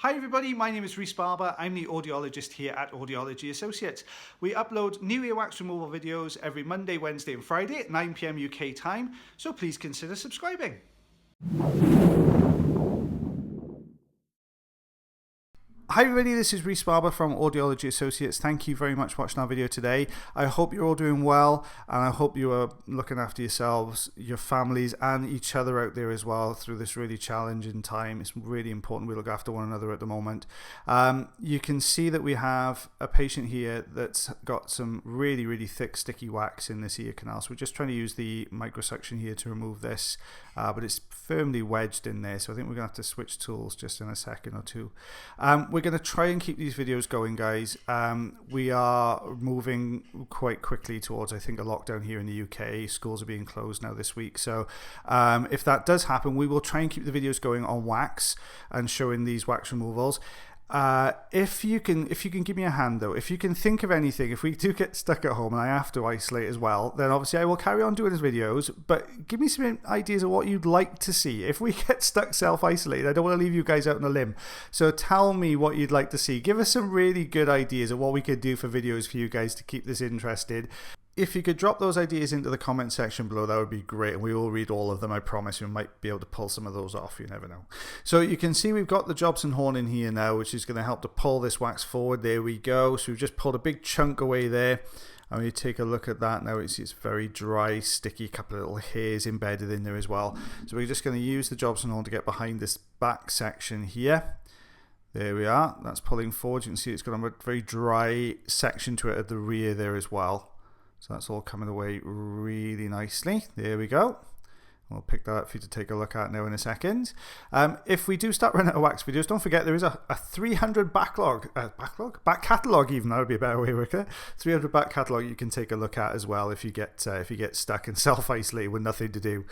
Hi everybody, my name is Rhys Barber. I'm the audiologist here at Audiology Associates. We upload new earwax removal videos every Monday, Wednesday and Friday at 9 PM UK time, so please consider subscribing. Hi everybody, this is Rhys Barber from Audiology Associates. Thank you very much for watching our video today. I hope you're all doing well, and I hope you are looking after yourselves, your families and each other out there as well through this really challenging time. It's really important we look after one another at the moment. You can see that we have a patient here that's got some really thick sticky wax in this ear canal. So we're just trying to use the microsuction here to remove this, but it's firmly wedged in there. So I think we're going to have to switch tools just in a second or two. We're going to try and keep these videos going, guys. We are moving quite quickly towards, I think, a lockdown here in the UK. Schools are being closed now this week, so if that does happen, we will try and keep the videos going on wax and showing these wax removals. If you can give me a hand though, if you can think of anything, if we do get stuck at home and I have to isolate as well, then obviously I will carry on doing these videos, but give me some ideas of what you'd like to see. If we get stuck self-isolated, I don't want to leave you guys out on a limb, so tell me what you'd like to see. Give us some really good ideas of what we could do for videos for you guys to keep this interested. If you could drop those ideas into the comment section below, that would be great, and we will read all of them. I promise we might be able to pull some of those off, you never know. So you can see we've got the Jobson horn in here now, which is going to help to pull this wax forward. There we go. So we've just pulled a big chunk away there, and we take a look at that now. It's very dry, sticky, a couple of little hairs embedded in there as well. So we're just going to use the Jobson horn to get behind this back section here. There we are. That's pulling forward. You can see it's got a very dry section to it at the rear there as well. So that's all coming away really nicely. There we go. We'll pick that up for you to take a look at now in a second. If we do start running out of wax videos, don't forget there is a 300 back catalogue even. That would be a better way to work it. 300 back catalogue you can take a look at as well if you get stuck and self-isolated with nothing to do.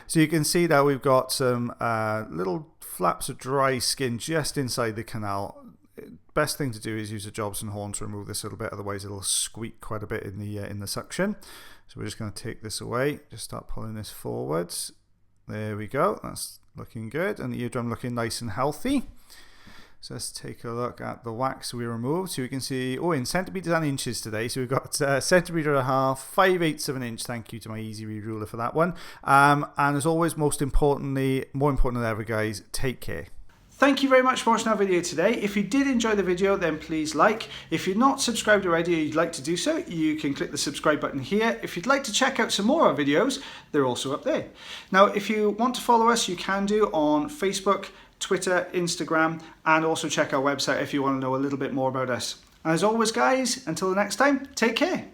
So you can see now we've got some little flaps of dry skin just inside the canal. Best thing to do is use a Jobson horn to remove this a little bit, otherwise it'll squeak quite a bit in the suction. So we're just going to take this away, just start pulling this forwards. There we go, that's looking good, and the eardrum looking nice and healthy. So let's take a look at the wax we removed. So we can see, in centimetres and inches today. So we've got centimetre and a half, 5/8 of an inch. Thank you to my easy read ruler for that one. And as always, more important than ever, guys, take care. Thank you very much for watching our video today. If you did enjoy the video, then please like. If you're not subscribed already or you'd like to do so, you can click the subscribe button here. If you'd like to check out some more of our videos, they're also up there. Now, if you want to follow us, you can do on Facebook, Twitter, Instagram, and also check our website if you want to know a little bit more about us. And as always, guys, until the next time, take care.